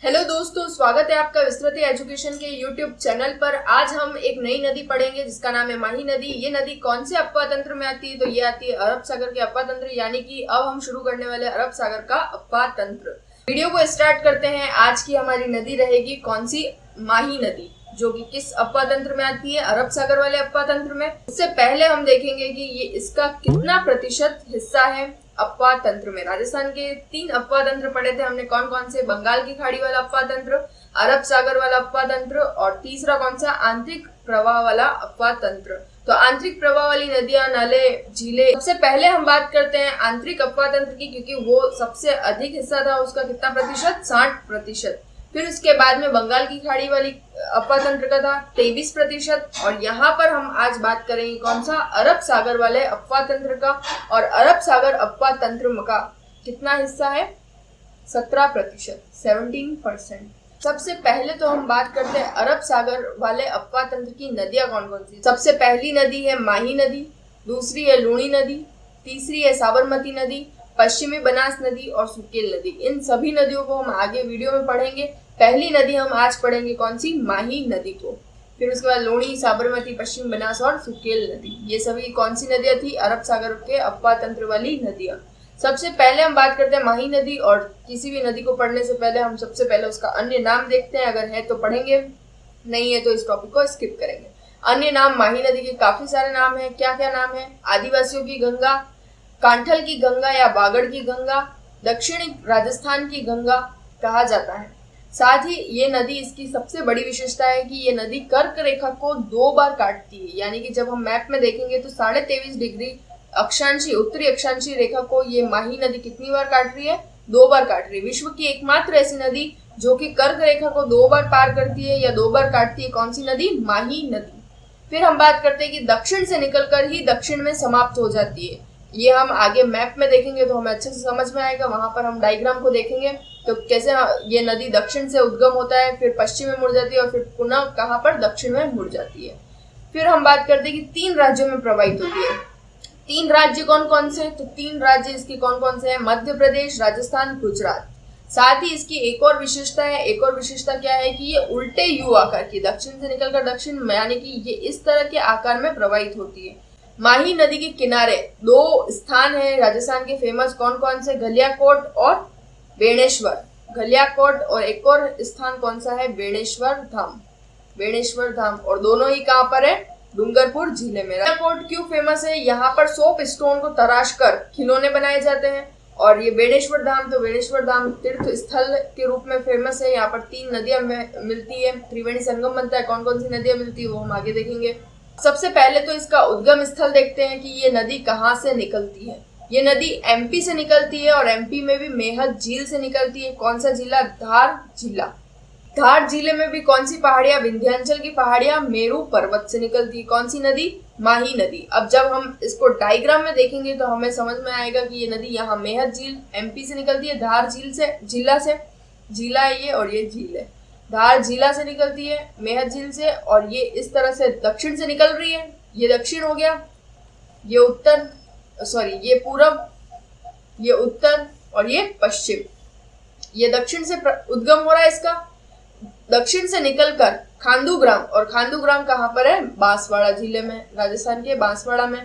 Hello दोस्तों, स्वागत है आपका विस्तृति एजुकेशन के यूट्यूब चैनल पर। आज हम एक नई नदी पढ़ेंगे जिसका नाम है माही नदी। ये नदी कौन से अपवा तंत्र में आती है? तो ये आती है अरब सागर के अपवा तंत्र, यानी कि अब हम शुरू करने वाले अरब सागर का अपवा तंत्र। वीडियो को स्टार्ट करते हैं। आज की हमारी नदी रहेगी कौन सी? माही नदी, जो कि किस अपवा तंत्र में आती है? अरब सागर वाले अपवा तंत्र में। उससे पहले हम देखेंगे कि ये इसका कितना प्रतिशत हिस्सा है अपवा तंत्र में। राजस्थान के 3 अपवा तंत्र पढ़े थे हमने, कौन कौन से? बंगाल की खाड़ी वाला अपवा तंत्र, अरब सागर वाला अपवा तंत्र और तीसरा कौन सा? आंतरिक प्रवाह वाला अपवा तंत्र। तो आंतरिक प्रवाह वाली नदियां, नाले, झीलें। सबसे पहले हम बात करते हैं आंतरिक अपवा तंत्र की, क्योंकि वो सबसे अधिक हिस्सा था उसका। कितना प्रतिशत? 60%। फिर उसके बाद में बंगाल की खाड़ी वाली अपवा तंत्र का था 23%। और यहाँ पर हम आज बात करेंगे कौन सा? अरब सागर वाले अपवा तंत्र का। और अरब सागर अपवा तंत्र का कितना हिस्सा है? 17%, 17%। सबसे पहले तो हम बात करते हैं अरब सागर वाले अपवा तंत्र की नदियां कौन कौन सी। सबसे पहली नदी है माही नदी, दूसरी है लूणी नदी, तीसरी है साबरमती नदी, पश्चिमी बनास नदी और सुकेल नदी। इन सभी नदियों को हम आगे वीडियो में पढ़ेंगे। पहली नदी हम आज पढ़ेंगे कौन सी? माही नदी को। फिर उसके बाद लूणी, साबरमती, पश्चिमी बनास और सुकेल नदी। ये सभी कौन सी नदियां थी? अरब सागर के अपवा तंत्र वाली नदियां। सबसे पहले हम बात करते हैं माही नदी। और किसी भी नदी को पढ़ने से पहले हम सबसे पहले उसका अन्य नाम देखते हैं। अगर है तो पढ़ेंगे, नहीं है तो इस टॉपिक को स्किप करेंगे। अन्य नाम माही नदी के काफी सारे नाम है। क्या क्या नाम है? आदिवासियों की गंगा, कांठल की गंगा या बागड़ की गंगा, दक्षिणी राजस्थान की गंगा कहा जाता है। साथ ही ये नदी, इसकी सबसे बड़ी विशेषता है कि ये नदी कर्क रेखा को 2 बार काटती है। यानी कि जब हम मैप में देखेंगे तो 23.5 डिग्री अक्षांशी, उत्तरी अक्षांशी रेखा को ये माही नदी कितनी बार काट रही है? 2 बार काट रही है। विश्व की एकमात्र ऐसी नदी जो कि कर्क रेखा को 2 बार पार करती है या 2 बार काटती है। कौन सी नदी? माही नदी। फिर हम बात करते हैं कि दक्षिण से निकलकर ही दक्षिण में समाप्त हो जाती है। ये हम आगे मैप में देखेंगे तो हमें अच्छे से समझ में आएगा। वहां पर हम डायग्राम को देखेंगे तो कैसे ये नदी दक्षिण से उद्गम होता है, फिर पश्चिम में मुड़ जाती है और फिर पुनः कहां पर? दक्षिण में मुड़ जाती है। फिर हम बात करते हैं कि 3 राज्यों में प्रवाहित होती है। 3 राज्य कौन कौन से? तो 3 राज्य इसके कौन कौन से हैं? मध्य प्रदेश, राजस्थान, गुजरात। साथ ही इसकी एक और विशेषता है। एक और विशेषता क्या है कि ये उल्टे यू आकार की, दक्षिण से निकलकर दक्षिण, यानी कि ये इस तरह के आकार में प्रवाहित होती है। माही नदी के किनारे 2 स्थान है राजस्थान के फेमस, कौन कौन से? गलियाकोट और बेणेश्वर। गलियाकोट और एक और स्थान कौन सा है? बेणेश्वर धाम। बेणेश्वर धाम। और दोनों ही कहां पर है? डूंगरपुर जिले में। गलियाकोट क्यों फेमस है? यहाँ पर सोप स्टोन को तराश कर खिलौने बनाए जाते हैं। और ये बेणेश्वर धाम, तो बेणेश्वर धाम तीर्थ स्थल के रूप में फेमस है। यहाँ पर 3 नदियां मिलती है, त्रिवेणी संगम बनता है। कौन कौन सी नदियां मिलती है वो हम आगे देखेंगे। सबसे पहले तो इसका उद्गम स्थल देखते हैं कि ये नदी कहाँ से निकलती है। ये नदी एमपी से निकलती है और एमपी में भी मेहत झील से निकलती है। कौन सा जिला? धार जिला। धार जिले में भी कौन सी पहाड़ियां? विंध्याचल की पहाड़ियां, मेरू पर्वत से निकलती है। कौन सी नदी? माही नदी। अब जब हम इसको डायग्राम में देखेंगे तो हमें समझ में आएगा कि ये नदी यहाँ मेहत झील एमपी से निकलती है, धार झील से, जिला है ये और ये झील है। धार जिला से निकलती है, मेहत झील से, और ये इस तरह से दक्षिण से निकल रही है। ये दक्षिण हो गया, ये उत्तर, ये पूरब, ये उत्तर और ये पश्चिम। ये दक्षिण से उद्गम हो रहा है इसका। दक्षिण से निकलकर खांडूग्राम, और खांडूग्राम कहाँ पर है? बांसवाड़ा जिले में, राजस्थान के बांसवाड़ा में।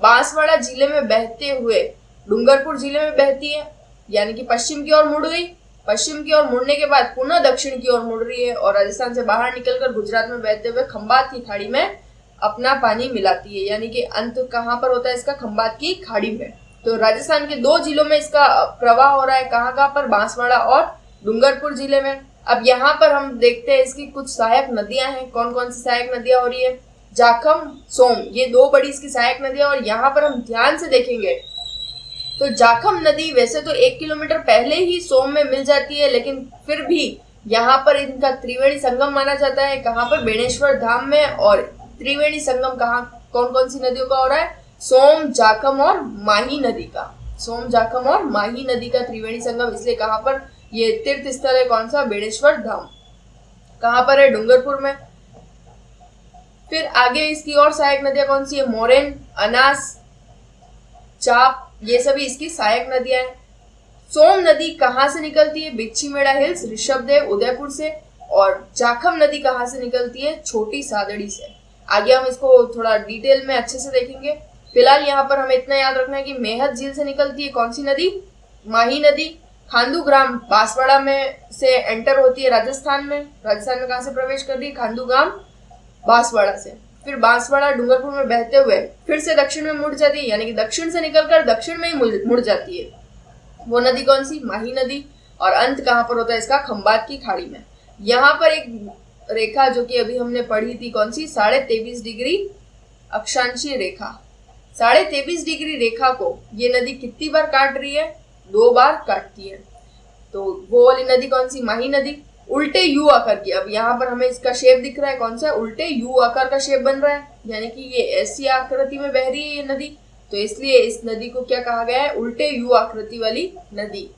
बांसवाड़ा जिले में बहते हुए डूंगरपुर जिले में बहती है, यानी कि पश्चिम की ओर मुड़ गई। पश्चिम की ओर मुड़ने के बाद पुनः दक्षिण की ओर मुड़ रही है और राजस्थान से बाहर निकलकर गुजरात में बहते हुए खंबात की खाड़ी में अपना पानी मिलाती है। यानी कि अंत कहाँ पर होता है इसका? खंबात की खाड़ी में। तो राजस्थान के 2 जिलों में इसका प्रवाह हो रहा है। कहाँ कहाँ पर? बांसवाड़ा और डूंगरपुर जिले में। अब यहाँ पर हम देखते हैं इसकी कुछ सहायक नदियां हैं। कौन कौन सी सहायक नदियां हो रही है? जाखम, सोम, ये 2 बड़ी इसकी सहायक नदियां। और यहाँ पर हम ध्यान से देखेंगे तो जाखम नदी वैसे तो 1 किलोमीटर पहले ही सोम में मिल जाती है, लेकिन फिर भी यहाँ पर इनका त्रिवेणी संगम माना जाता है। कहाँ पर? बेणेश्वर धाम में। और त्रिवेणी संगम कहाँ, कौन कौन सी नदियों का हो रहा है? सोम, जाखम और माही नदी का। सोम, जाखम और माही नदी का त्रिवेणी संगम। इसलिए कहाँ पर? ये तीर्थ स्थल है कौन सा? बेणेश्वर धाम। कहाँ पर है? डूंगरपुर में। फिर आगे इसकी और सहायक नदियां कौन सी है? मोरेन, अनास, चाप, ये सभी इसकी सहायक नदियां हैं। सोम नदी कहाँ से निकलती है? बिच्छीमेड़ा हिल्स, ऋषभदेव, उदयपुर से। और जाखम नदी कहाँ से निकलती है? छोटी सादड़ी से। आगे हम इसको थोड़ा डिटेल में अच्छे से देखेंगे। फिलहाल यहाँ पर हमें इतना याद रखना है कि मेहत झील से निकलती है कौन सी नदी? माही नदी। खांडूग्राम बांसवाड़ा में से एंटर होती है राजस्थान में। राजस्थान में कहाँ से प्रवेश कर रही है? खांडूग्राम बांसवाड़ा से। फिर बांसवाड़ा डूंगरपुर में बहते हुए फिर से दक्षिण में मुड़ जाती है, यानी कि दक्षिण से निकलकर दक्षिण में ही मुड़ जाती है। वो नदी कौन सी? माही नदी। और अंत कहाँ पर होता है इसका? खंबात की खाड़ी में। यहाँ पर एक रेखा जो कि अभी हमने पढ़ी थी, कौन सी? 23.5 डिग्री अक्षांशीय रेखा। 23.5 डिग्री रेखा को ये नदी कितनी बार काट रही है? 2 बार काटती है। तो वो वाली नदी कौन सी? माही नदी। उल्टे यू आकार की। अब यहाँ पर हमें इसका शेप दिख रहा है, कौन सा? उल्टे यू आकार का शेप बन रहा है, यानी कि ये ऐसी आकृति में बह रही है ये नदी, तो इसलिए इस नदी को क्या कहा गया है? उल्टे यू आकृति वाली नदी।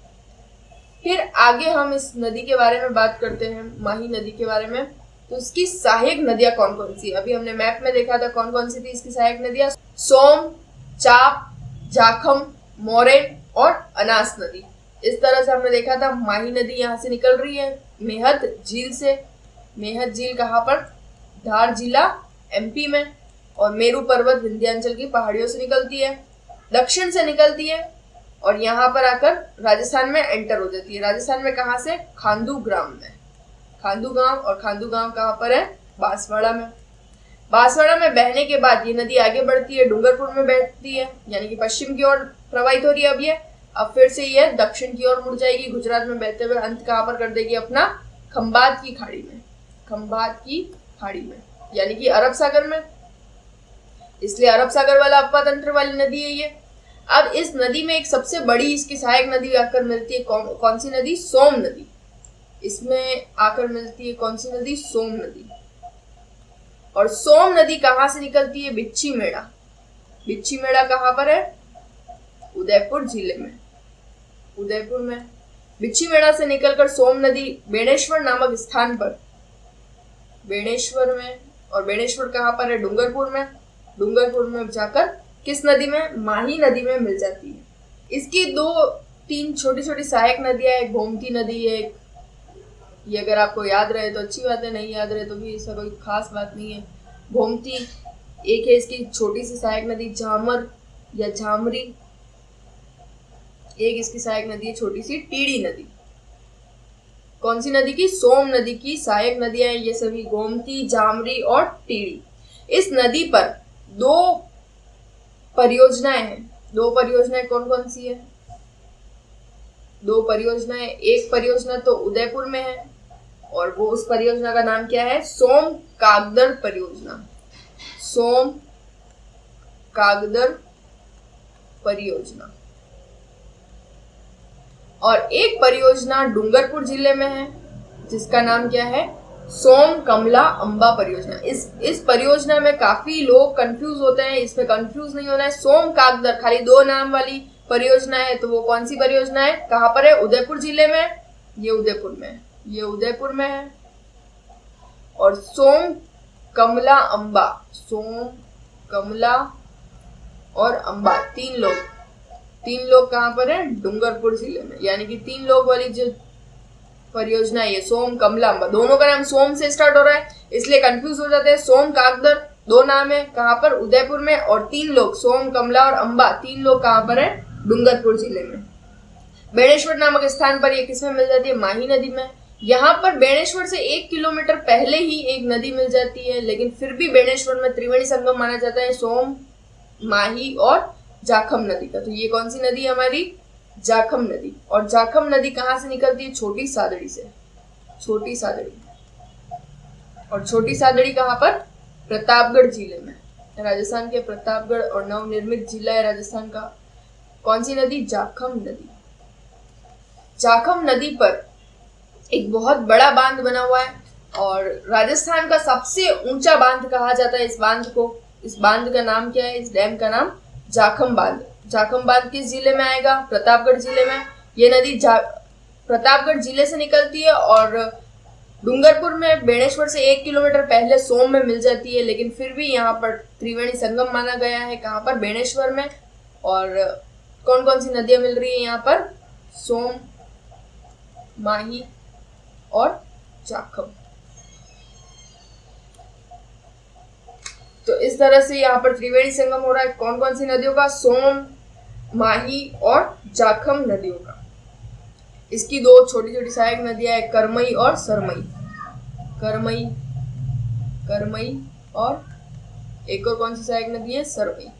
फिर आगे हम इस नदी के बारे में बात करते हैं, माही नदी के बारे में। तो इसकी सहायक नदियां कौन कौन सी? अभी हमने मैप में देखा था कौन कौन सी थी इसकी सहायक नदियां। सोम, चाप, जाखम, मोरेन और अनास नदी। इस तरह से हमने देखा था। माही नदी यहाँ से निकल रही है मेहत झील से। मेहत झील कहाँ पर? धार जिला एमपी में। और मेरू पर्वत विंध्याचल की पहाड़ियों से निकलती है, दक्षिण से निकलती है और यहाँ पर आकर राजस्थान में एंटर हो जाती है। राजस्थान में कहाँ से? खांडूग्राम में। खांडूगांव। और खांडूगांव कहाँ पर है? बांसवाड़ा में। बांसवाड़ा में बहने के बाद ये नदी आगे बढ़ती है, डूंगरपुर में बहती है, यानी कि पश्चिम की ओर प्रवाहित हो रही है। अब ये फिर से ये दक्षिण की ओर मुड़ जाएगी, गुजरात में बहते हुए अंत कहाँ पर कर देगी अपना? खंबात की खाड़ी में। खंबात की खाड़ी में, यानी कि अरब सागर में। इसलिए अरब सागर वाला अपवा तंत्र वाली नदी है ये। अब इस नदी में एक सबसे बड़ी इसकी सहायक नदी आकर मिलती है, कौन सी नदी? सोम नदी। इसमें आकर मिलती है कौन सी नदी? सोम नदी। और सोम नदी कहाँ से निकलती है? बिच्छीमेड़ा। बिच्छीमेड़ा कहाँ पर है? उदयपुर जिले में। उदयपुर में। बिच्छीमेड़ा से निकलकर सोम नदी बेणेश्वर नामक स्थान पर, बेणेश्वर में, और बेणेश्वर कहाँ पर है? डूंगरपुर में। डूंगरपुर में जाकर किस नदी में? माही नदी में मिल जाती है। इसकी 2-3 छोटी छोटी सहायक नदियां, एक गोमती नदी है। ये अगर आपको याद रहे तो अच्छी बात है, नहीं याद रहे तो भी ऐसा कोई खास बात नहीं है। गोमती एक है इसकी छोटी सी सहायक नदी, झामर या झामरी एक इसकी सहायक नदी है छोटी सी, टीड़ी नदी। कौन सी नदी की? सोम नदी की सहायक नदियां ये सभी, गोमती, झामरी और टीड़ी। इस नदी पर 2 परियोजनाएं हैं। 2 परियोजनाएं कौन कौन सी है? 2 परियोजनाएं। एक परियोजना तो उदयपुर में है और वो उस परियोजना का नाम क्या है? सोम कागदर परियोजना। सोम कागदर परियोजना। और एक परियोजना डूंगरपुर जिले में है जिसका नाम क्या है? सोम कमला अंबा परियोजना। इस परियोजना में काफी लोग कंफ्यूज होते हैं, इसमें कंफ्यूज नहीं होना है। सोम कागदर खाली 2 नाम वाली परियोजना है, तो वो कौन सी परियोजना है? कहाँ पर है? उदयपुर जिले में। ये उदयपुर में, ये उदयपुर में है। और सोम कमला अंबा, सोम कमला और अंबा, 3 लोग कहाँ पर है? डूंगरपुर जिले में। यानी कि 3 लोग वाली जो परियोजना है ये सोम कमला अंबा, दोनों का नाम सोम से स्टार्ट हो रहा है इसलिए कंफ्यूज हो जाते हैं। सोम कागदर 2 नाम है, कहाँ पर? उदयपुर में। और 3 लोग, सोम कमला और अंबा, 3 लोग कहाँ पर है? डूंगरपुर जिले में। बेणेश्वर नामक स्थान पर ये किसमें मिल जाती है? माही नदी में। यहाँ पर बेणेश्वर से 1 किलोमीटर पहले ही एक नदी मिल जाती है, लेकिन फिर भी बेणेश्वर में त्रिवेणी संगम माना जाता है सोम, माही और जाखम नदी का। तो ये कौन सी नदी है हमारी? जाखम नदी। और जाखम नदी कहाँ से निकलती है? छोटी सादड़ी से। छोटी सादड़ी। और छोटी सादड़ी कहाँ पर? प्रतापगढ़ जिले में। राजस्थान के प्रतापगढ़ और नवनिर्मित जिला है राजस्थान का। कौन सी नदी? जाखम नदी। जाखम नदी पर एक बहुत बड़ा बांध बना हुआ है और राजस्थान का सबसे ऊंचा बांध कहा जाता है इस बांध को। इस बांध का नाम क्या है? इस डैम का नाम जाखम बांध। जाखम बांध किस जिले में आएगा? प्रतापगढ़ जिले में। ये नदी प्रतापगढ़ जिले से निकलती है और डूंगरपुर में बेणेश्वर से 1 किलोमीटर पहले सोम में मिल जाती है, लेकिन फिर भी यहाँ पर त्रिवेणी संगम माना गया है। कहाँ पर? बेणेश्वर में। और कौन कौन सी नदियां मिल रही है यहाँ पर? सोम, माही और जाखम। तो इस तरह से यहाँ पर त्रिवेणी संगम हो रहा है। कौन कौन सी नदियों का? सोम, माही और जाखम नदियों का। इसकी दो छोटी छोटी सहायक नदियां हैं, करमई और सरमई। करमई, करमई और एक और कौन सी सहायक नदी है? सरमई।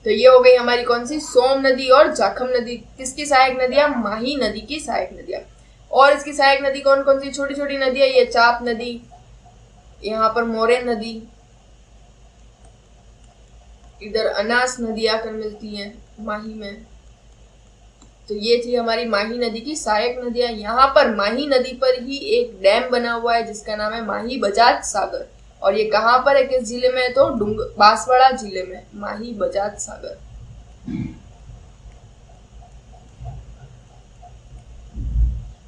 तो ये हो गई हमारी कौन सी? सोम नदी और जाखम नदी। किसकी सहायक नदियां? माही नदी की सहायक नदियां। और इसकी सहायक नदी कौन कौन सी? छोटी छोटी नदियां, ये चाप नदी, यहाँ पर मोरेन नदी, इधर अनास नदी आकर मिलती है माही में। तो ये थी हमारी माही नदी की सहायक नदियां। यहाँ पर माही नदी पर ही एक डैम बना हुआ है जिसका नाम है माही बजाज सागर। और ये कहाँ पर है, किस जिले में है? तो बांसवाड़ा जिले में माही बजाज सागर।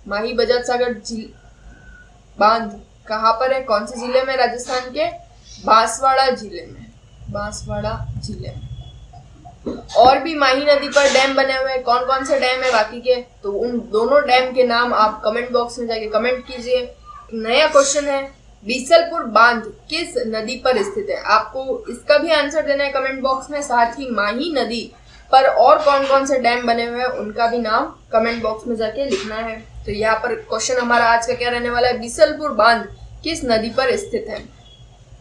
माही बजाज सागर बांध कहाँ पर है? कौन से जिले में? राजस्थान के बांसवाड़ा जिले में। बांसवाड़ा जिले में। और भी माही नदी पर डैम बने हुए हैं। कौन कौन से डैम है बाकी के? तो उन दोनों डैम के नाम आप कमेंट बॉक्स में जाके कमेंट कीजिए। नया क्वेश्चन है, बीसलपुर बांध किस नदी पर स्थित है? आपको इसका भी आंसर देना है कमेंट बॉक्स में। साथ ही माही नदी पर और कौन कौन से डैम बने हुए हैं उनका भी नाम कमेंट बॉक्स में जाके लिखना है। तो यहाँ पर क्वेश्चन हमारा आज का क्या रहने वाला है? बीसलपुर बांध किस नदी पर स्थित है?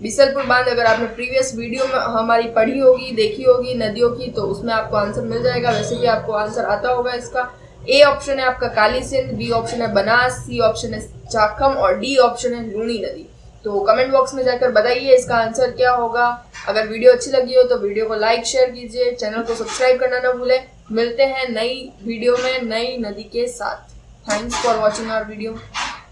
बीसलपुर बांध अगर आपने प्रीवियस वीडियो में हमारी पढ़ी होगी, देखी होगी नदियों की, तो उसमें आपको आंसर मिल जाएगा। वैसे भी आपको आंसर आता होगा इसका। ए ऑप्शन है आपका काली सिंध, बी ऑप्शन है बनास, सी ऑप्शन है जाखम और डी ऑप्शन है लूनी नदी। तो कमेंट बॉक्स में जाकर बताइए इसका आंसर क्या होगा। अगर वीडियो अच्छी लगी हो तो वीडियो को लाइक शेयर कीजिए, चैनल को सब्सक्राइब करना ना भूलें। मिलते हैं नई वीडियो में नई नदी के साथ। Thanks for watching our video.